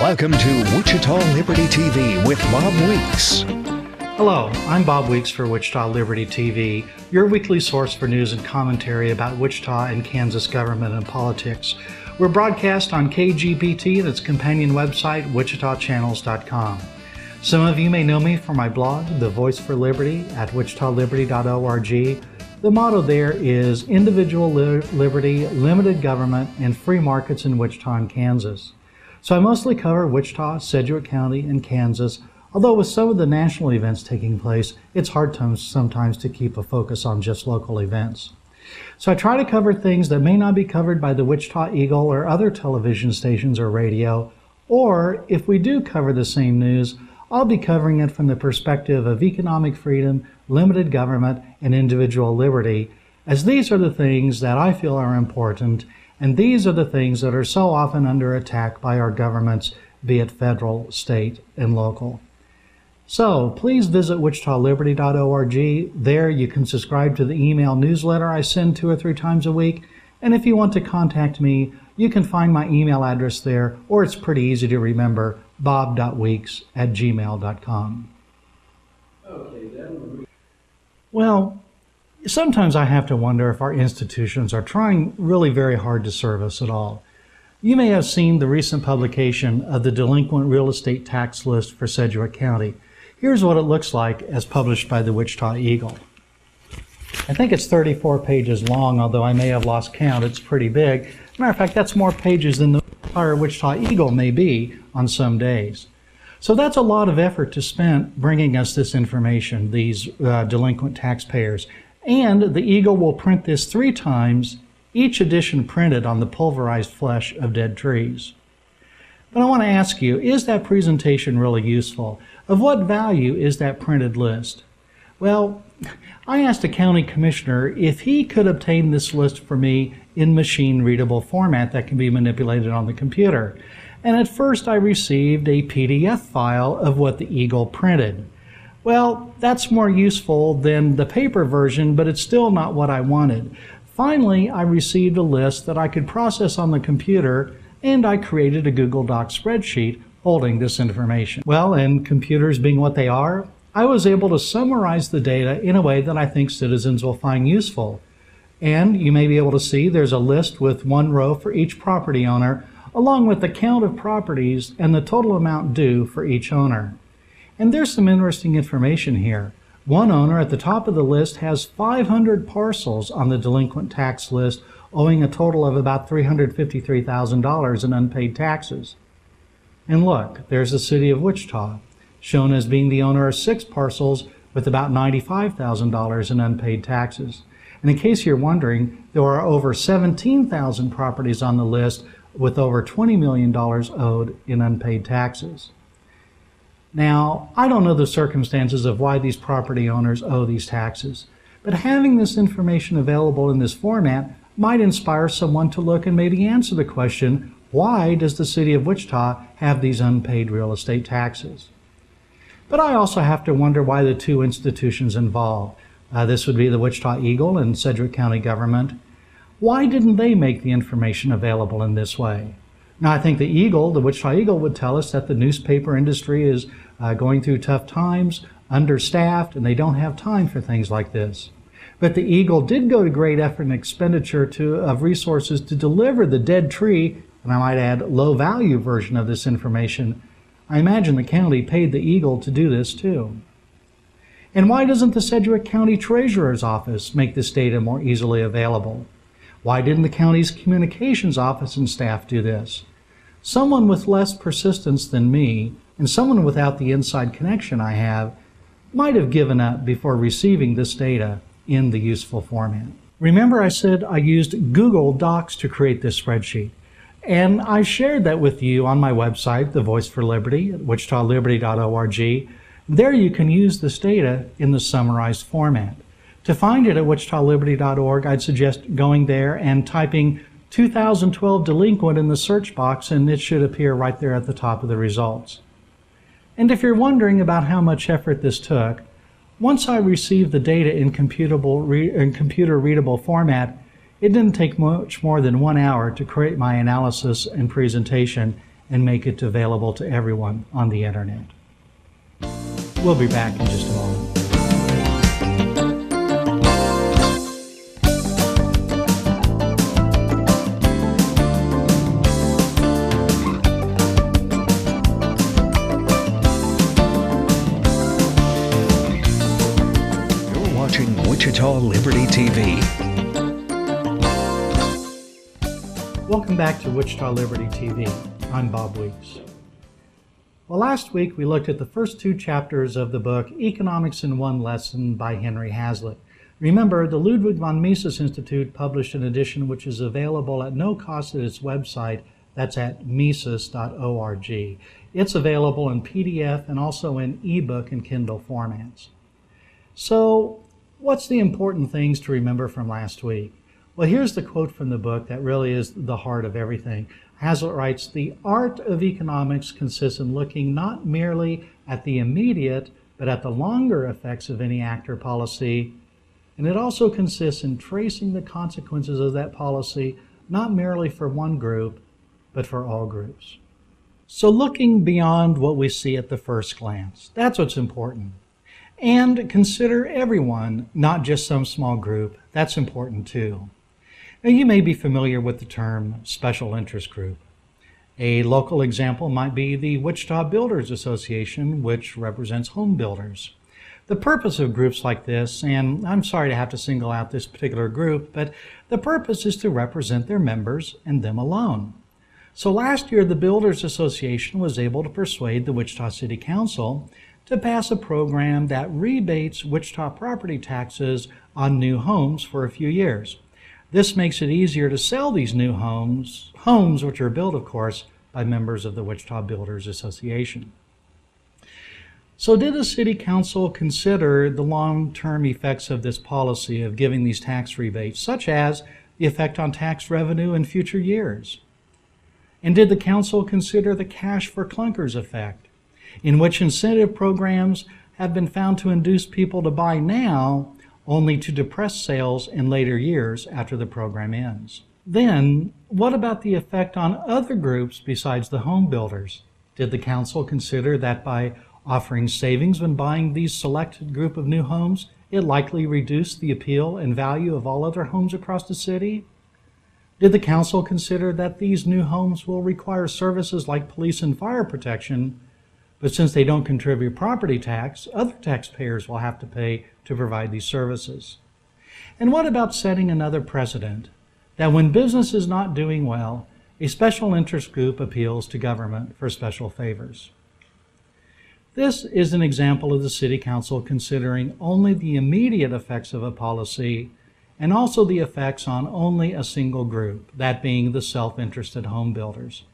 Welcome to Wichita Liberty TV with Bob Weeks. Hello, I'm Bob Weeks for Wichita Liberty TV, your weekly source for news and commentary about Wichita and Kansas government and politics. We're broadcast on KGPT and its companion website, wichitachannels.com. Some of you may know me from my blog, The Voice for Liberty, at wichitaliberty.org. The motto there is individual liberty, limited government, and free markets in Wichita and Kansas. So I mostly cover Wichita, Sedgwick County, and Kansas, although with some of the national events taking place, it's hard sometimes to keep a focus on just local events. So I try to cover things that may not be covered by the Wichita Eagle or other television stations or radio, or if we do cover the same news, I'll be covering it from the perspective of economic freedom, limited government, and individual liberty, as these are the things that I feel are important, and these are the things that are so often under attack by our governments, be it federal, state, and local. So please visit wichitaliberty.org. There you can subscribe to the email newsletter I send 2 or 3 times a week, and if you want to contact me, you can find my email address there, or it's pretty easy to remember, bob.weeks@gmail.com. Okay, then. Well, sometimes I have to wonder if our institutions are trying really very hard to serve us at all. You may have seen the recent publication of the delinquent real estate tax list for Sedgwick County. Here's what it looks like as published by the Wichita Eagle. I think it's 34 pages long, although I may have lost count. It's pretty big. Matter of fact, that's more pages than the entire Wichita Eagle may be on some days. So that's a lot of effort to spend bringing us this information, these delinquent taxpayers. And the Eagle will print this 3 times, each edition printed on the pulverized flesh of dead trees. But I want to ask you, is that presentation really useful? Of what value is that printed list? Well, I asked a county commissioner if he could obtain this list for me in machine-readable format that can be manipulated on the computer. And at first I received a PDF file of what the Eagle printed. Well, that's more useful than the paper version, but it's still not what I wanted. Finally, I received a list that I could process on the computer, and I created a Google Docs spreadsheet holding this information. Well, and computers being what they are, I was able to summarize the data in a way that I think citizens will find useful. And you may be able to see there's a list with 1 row for each property owner, along with the count of properties and the total amount due for each owner. And there's some interesting information here. One owner at the top of the list has 500 parcels on the delinquent tax list, owing a total of about $353,000 in unpaid taxes. And look, there's the city of Wichita, shown as being the owner of 6 parcels with about $95,000 in unpaid taxes. And in case you're wondering, there are over 17,000 properties on the list with over $20 million owed in unpaid taxes. Now, I don't know the circumstances of why these property owners owe these taxes, but having this information available in this format might inspire someone to look and maybe answer the question, why does the city of Wichita have these unpaid real estate taxes? But I also have to wonder why the 2 institutions involved, this would be the Wichita Eagle and Sedgwick County government, why didn't they make the information available in this way? Now, I think the Wichita Eagle would tell us that the newspaper industry is going through tough times, understaffed, and they don't have time for things like this. But the Eagle did go to great effort and expenditure of resources to deliver the dead tree, and I might add, low-value version of this information. I imagine the county paid the Eagle to do this too. And why doesn't the Sedgwick County Treasurer's Office make this data more easily available? Why didn't the county's communications office and staff do this? Someone with less persistence than me, and someone without the inside connection I have, might have given up before receiving this data in the useful format. Remember I said I used Google Docs to create this spreadsheet, and I shared that with you on my website, The Voice for Liberty, at wichitaliberty.org. There you can use this data in the summarized format. To find it at wichitaliberty.org, I'd suggest going there and typing 2012 delinquent in the search box, and it should appear right there at the top of the results. And if you're wondering about how much effort this took, once I received the data in computer readable format, it didn't take much more than 1 hour to create my analysis and presentation and make it available to everyone on the internet. We'll be back in just a moment. You're watching Wichita Liberty TV. Welcome back to Wichita Liberty TV. I'm Bob Weeks. Well, last week we looked at the first two chapters of the book Economics in One Lesson by Henry Hazlitt. Remember, the Ludwig von Mises Institute published an edition which is available at no cost at its website. That's at mises.org. It's available in PDF and also in ebook and Kindle formats. So, what's the important things to remember from last week? Well, here's the quote from the book that really is the heart of everything. Hazlitt writes, "The art of economics consists in looking not merely at the immediate, but at the longer effects of any act or policy, and it also consists in tracing the consequences of that policy, not merely for one group, but for all groups." So looking beyond what we see at the first glance, that's what's important. And consider everyone, not just some small group. That's important too. Now, you may be familiar with the term special interest group. A local example might be the Wichita Builders Association, which represents home builders. The purpose of groups like this, and I'm sorry to have to single out this particular group, but the purpose is to represent their members and them alone. So last year, the Builders Association was able to persuade the Wichita City Council to pass a program that rebates Wichita property taxes on new homes for a few years. This makes it easier to sell these new homes which are built, of course, by members of the Wichita Builders Association. So did the City Council consider the long-term effects of this policy of giving these tax rebates, such as the effect on tax revenue in future years? And did the Council consider the cash for clunkers effect, in which incentive programs have been found to induce people to buy now only to depress sales in later years after the program ends? Then, what about the effect on other groups besides the home builders? Did the Council consider that by offering savings when buying these selected group of new homes, it likely reduced the appeal and value of all other homes across the city? Did the Council consider that these new homes will require services like police and fire protection, but since they don't contribute property tax, other taxpayers will have to pay to provide these services? And what about setting another precedent that when business is not doing well, a special interest group appeals to government for special favors? This is an example of the City Council considering only the immediate effects of a policy and also the effects on only a single group, that being the self-interested home builders.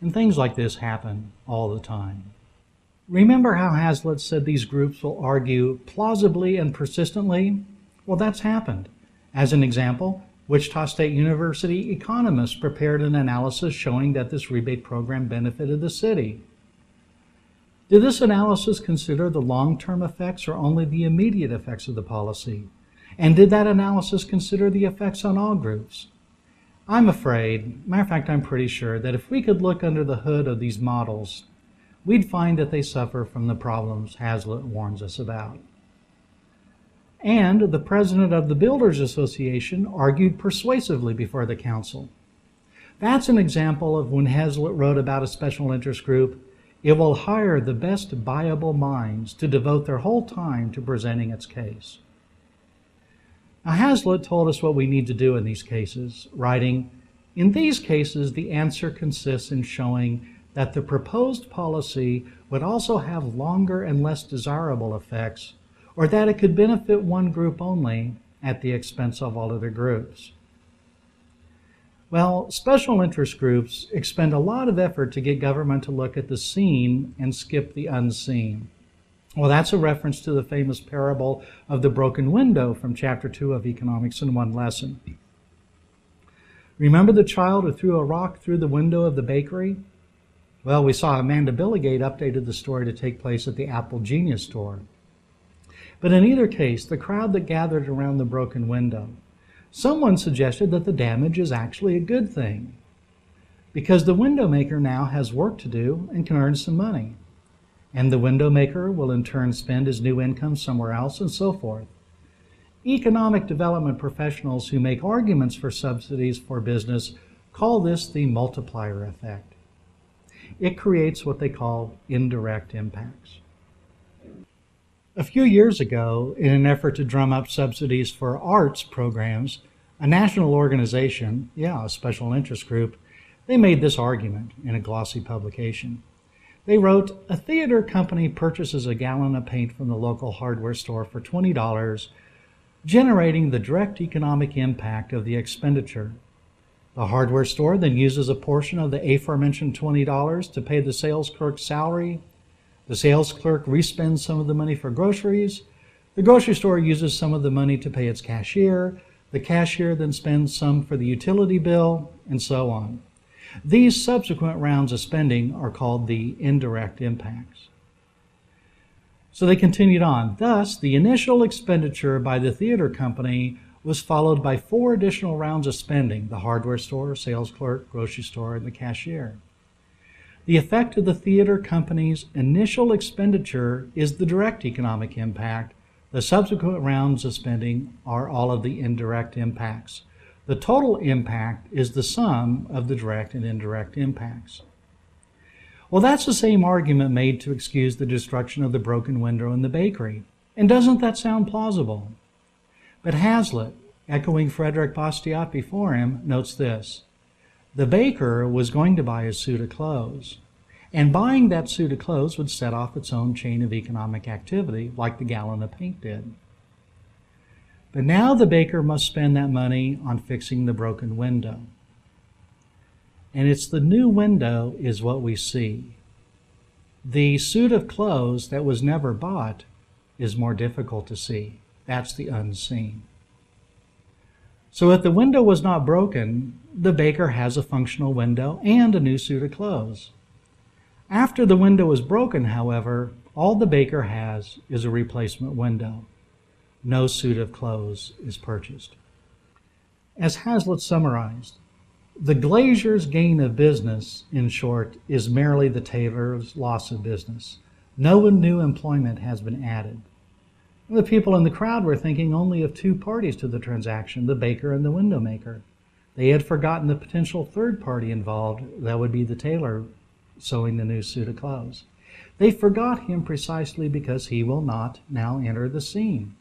And things like this happen all the time. Remember how Hazlitt said these groups will argue plausibly and persistently? Well, that's happened. As an example, Wichita State University economists prepared an analysis showing that this rebate program benefited the city. Did this analysis consider the long-term effects or only the immediate effects of the policy? And did that analysis consider the effects on all groups? I'm afraid, matter of fact, I'm pretty sure that if we could look under the hood of these models, we'd find that they suffer from the problems Hazlitt warns us about. And the president of the Builders Association argued persuasively before the council. That's an example of when Hazlitt wrote about a special interest group, it will hire the best viable minds to devote their whole time to presenting its case. Now, Hazlitt told us what we need to do in these cases, writing, "In these cases, the answer consists in showing that the proposed policy would also have longer and less desirable effects, or that it could benefit one group only at the expense of all other groups." Well, special interest groups expend a lot of effort to get government to look at the seen and skip the unseen. Well, that's a reference to the famous parable of the broken window from Chapter 2 of Economics in One Lesson. Remember the child who threw a rock through the window of the bakery? Well, we saw Amanda Billigate updated the story to take place at the Apple Genius store. But in either case, the crowd that gathered around the broken window, someone suggested that the damage is actually a good thing, because the window maker now has work to do and can earn some money. And the window maker will in turn spend his new income somewhere else, and so forth. Economic development professionals who make arguments for subsidies for business call this the multiplier effect. It creates what they call indirect impacts. A few years ago, in an effort to drum up subsidies for arts programs, a national organization, a special interest group, they made this argument in a glossy publication. They wrote, "A theater company purchases a gallon of paint from the local hardware store for $20, generating the direct economic impact of the expenditure. The hardware store then uses a portion of the aforementioned $20 to pay the sales clerk's salary. The sales clerk respends some of the money for groceries. The grocery store uses some of the money to pay its cashier. The cashier then spends some for the utility bill, and so on. These subsequent rounds of spending are called the indirect impacts." So they continued on. Thus, the initial expenditure by the theater company was followed by 4 additional rounds of spending: the hardware store, sales clerk, grocery store, and the cashier. The effect of the theater company's initial expenditure is the direct economic impact. The subsequent rounds of spending are all of the indirect impacts. The total impact is the sum of the direct and indirect impacts. Well, that's the same argument made to excuse the destruction of the broken window in the bakery. And doesn't that sound plausible? But Hazlitt, echoing Frederick Bastiat before him, notes this: the baker was going to buy a suit of clothes, and buying that suit of clothes would set off its own chain of economic activity, like the gallon of paint did. But now the baker must spend that money on fixing the broken window. And it's the new window is what we see. The suit of clothes that was never bought is more difficult to see. That's the unseen. So if the window was not broken, the baker has a functional window and a new suit of clothes. After the window is broken, however, all the baker has is a replacement window. No suit of clothes is purchased. As Hazlitt summarized, the glazier's gain of business, in short, is merely the tailor's loss of business. No new employment has been added. The people in the crowd were thinking only of 2 parties to the transaction, the baker and the window maker. They had forgotten the potential third party involved, that would be the tailor sewing the new suit of clothes. They forgot him precisely because he will not now enter the scene.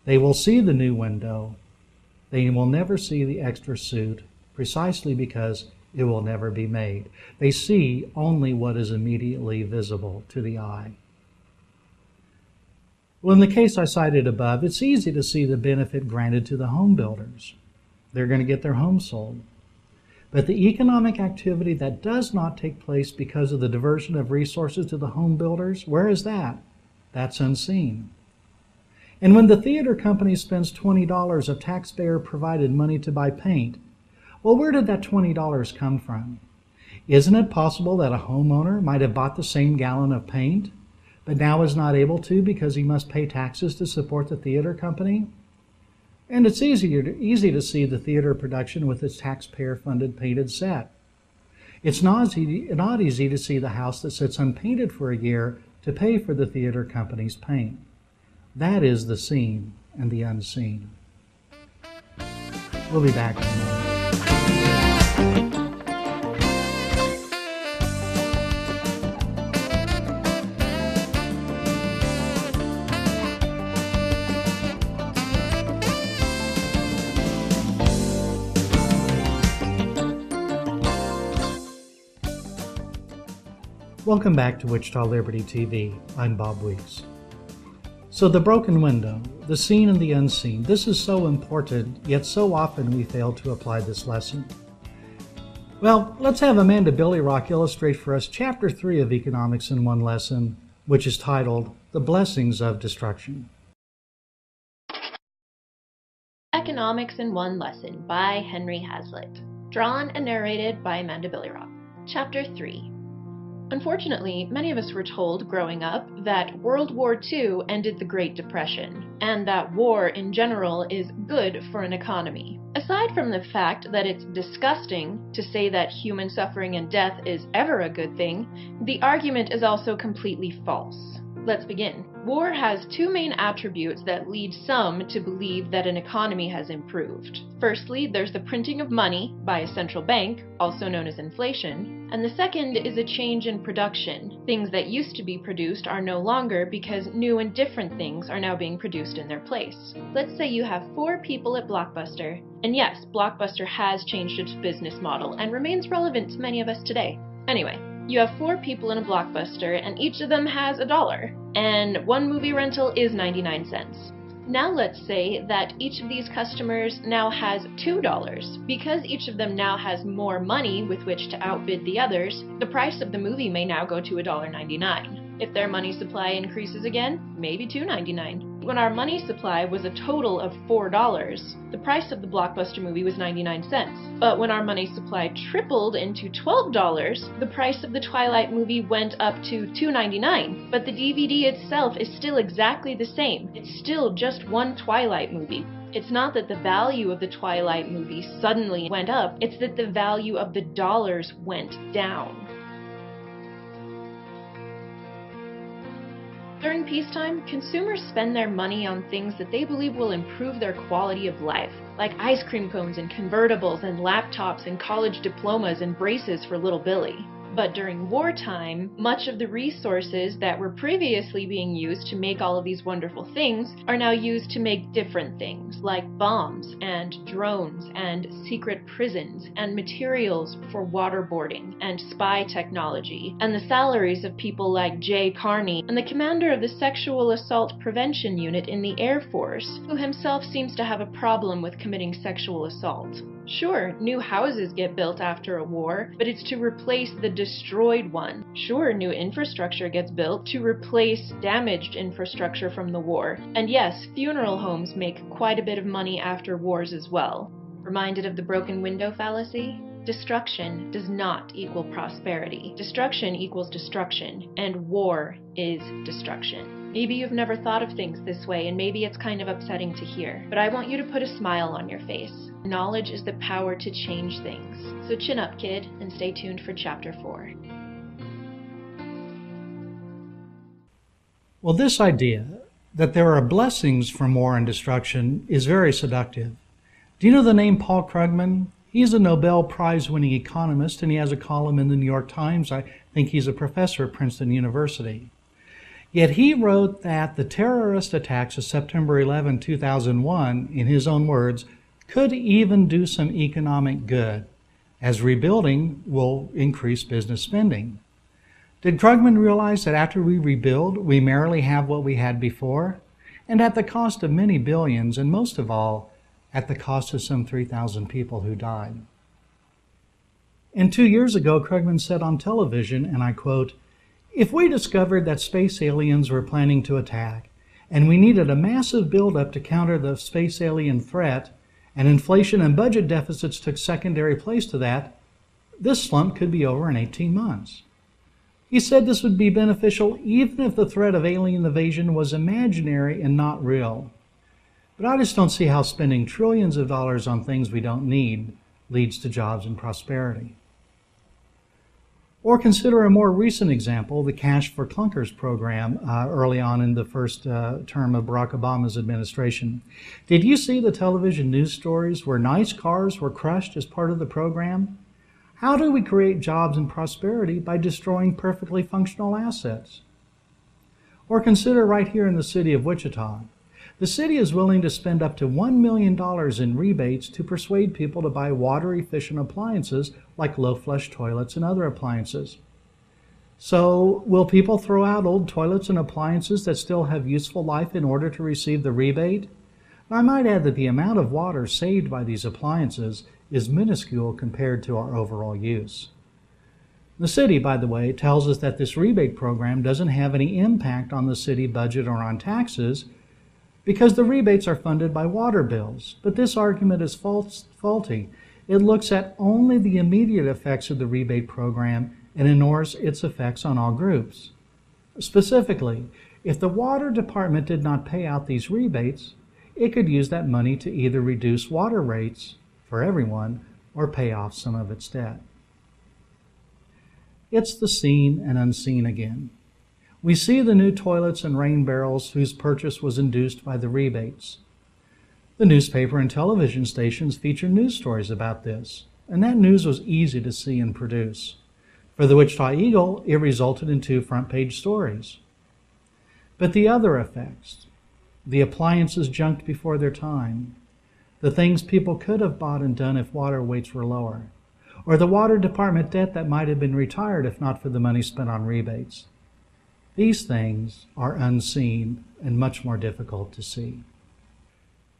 They will see the new window. They will never see the extra suit, precisely because it will never be made. They see only what is immediately visible to the eye. Well, in the case I cited above, it's easy to see the benefit granted to the home builders. They're going to get their homes sold. But the economic activity that does not take place because of the diversion of resources to the home builders, where is that? That's unseen. And when the theater company spends $20 of taxpayer-provided money to buy paint, well, where did that $20 come from? Isn't it possible that a homeowner might have bought the same gallon of paint, but now is not able to because he must pay taxes to support the theater company? And it's easy to see the theater production with its taxpayer-funded painted set. It's not easy to see the house that sits unpainted for a year to pay for the theater company's paint. That is the seen and the unseen. We'll be back in a moment. Welcome back to Wichita Liberty TV. I'm Bob Weeks. So the broken window, the seen and the unseen, this is so important, yet so often we fail to apply this lesson. Well, let's have Amanda BillyRock illustrate for us Chapter 3 of Economics in One Lesson, which is titled The Blessings of Destruction. Economics in One Lesson by Henry Hazlitt. Drawn and narrated by Amanda BillyRock. Chapter 3. Unfortunately, many of us were told growing up that World War II ended the Great Depression, and that war in general is good for an economy. Aside from the fact that it's disgusting to say that human suffering and death is ever a good thing, the argument is also completely false. Let's begin. War has two main attributes that lead some to believe that an economy has improved. Firstly, there's the printing of money by a central bank, also known as inflation, and the second is a change in production. Things that used to be produced are no longer because new and different things are now being produced in their place. Let's say you have 4 people at Blockbuster, and yes, Blockbuster has changed its business model and remains relevant to many of us today. Anyway, you have 4 people in a Blockbuster, and each of them has $1, and one movie rental is 99 cents. Now let's say that each of these customers now has $2. Because each of them now has more money with which to outbid the others, the price of the movie may now go to $1.99. If their money supply increases again, maybe $2.99. When our money supply was a total of $4, the price of the Blockbuster movie was 99 cents. But when our money supply tripled into $12, the price of the Twilight movie went up to $2.99. But the DVD itself is still exactly the same. It's still just one Twilight movie. It's not that the value of the Twilight movie suddenly went up, it's that the value of the dollars went down. During peacetime, consumers spend their money on things that they believe will improve their quality of life, like ice cream cones and convertibles and laptops and college diplomas and braces for little Billy. But during wartime, much of the resources that were previously being used to make all of these wonderful things are now used to make different things, like bombs and drones and secret prisons and materials for waterboarding and spy technology, and the salaries of people like Jay Carney and the commander of the Sexual Assault Prevention Unit in the Air Force, who himself seems to have a problem with committing sexual assault. Sure, new houses get built after a war, but it's to replace the destroyed one. Sure, new infrastructure gets built to replace damaged infrastructure from the war. And yes, funeral homes make quite a bit of money after wars as well. Reminded of the broken window fallacy? Destruction does not equal prosperity. Destruction equals destruction, and war is destruction. Maybe you've never thought of things this way, and maybe it's kind of upsetting to hear, but I want you to put a smile on your face. Knowledge is the power to change things. So chin up, kid, and stay tuned for Chapter 4. Well, this idea that there are blessings from war and destruction is very seductive. Do you know the name Paul Krugman? He's a Nobel Prize-winning economist, and he has a column in the New York Times. I think he's a professor at Princeton University. Yet he wrote that the terrorist attacks of September 11, 2001, in his own words, could even do some economic good, as rebuilding will increase business spending. Did Krugman realize that after we rebuild, we merely have what we had before, and at the cost of many billions, and most of all, at the cost of some 3,000 people who died? And 2 years ago, Krugman said on television, and I quote, "If we discovered that space aliens were planning to attack, and we needed a massive buildup to counter the space alien threat, and inflation and budget deficits took secondary place to that, this slump could be over in 18 months. He said this would be beneficial even if the threat of alien invasion was imaginary and not real. But I just don't see how spending trillions of dollars on things we don't need leads to jobs and prosperity." Or consider a more recent example, the Cash for Clunkers program early on in the first term of Barack Obama's administration. Did you see the television news stories where nice cars were crushed as part of the program? How do we create jobs and prosperity by destroying perfectly functional assets? Or consider right here in the city of Wichita. The city is willing to spend up to $1 million in rebates to persuade people to buy water-efficient appliances like low-flush toilets and other appliances. So, will people throw out old toilets and appliances that still have useful life in order to receive the rebate? I might add that the amount of water saved by these appliances is minuscule compared to our overall use. The city, by the way, tells us that this rebate program doesn't have any impact on the city budget or on taxes, because the rebates are funded by water bills. But this argument is faulty. It looks at only the immediate effects of the rebate program and ignores its effects on all groups. Specifically, if the water department did not pay out these rebates, it could use that money to either reduce water rates for everyone or pay off some of its debt. It's the seen and unseen again. We see the new toilets and rain barrels whose purchase was induced by the rebates. The newspaper and television stations feature news stories about this, and that news was easy to see and produce. For the Wichita Eagle, it resulted in 2 front-page stories. But the other effects, the appliances junked before their time, the things people could have bought and done if water rates were lower, or the water department debt that might have been retired if not for the money spent on rebates. These things are unseen and much more difficult to see.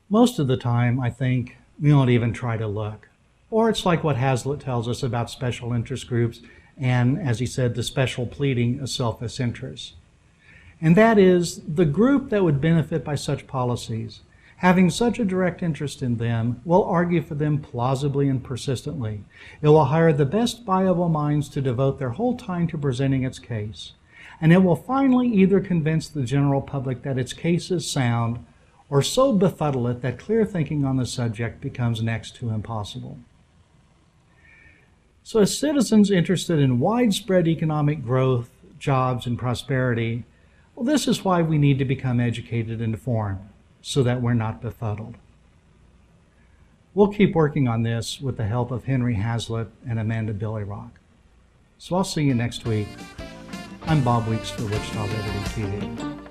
Most of the time, I think, we don't even try to look. Or it's like what Hazlitt tells us about special interest groups and, as he said, the special pleading of selfish interest. And that is, the group that would benefit by such policies, having such a direct interest in them, will argue for them plausibly and persistently. It will hire the best viable minds to devote their whole time to presenting its case. And it will finally either convince the general public that its case is sound, or so befuddle it that clear thinking on the subject becomes next to impossible. So as citizens interested in widespread economic growth, jobs, and prosperity, well, this is why we need to become educated and informed, so that we're not befuddled. We'll keep working on this with the help of Henry Hazlitt and Amanda BillyRock. So I'll see you next week. I'm Bob Weeks for Wichita Liberty TV.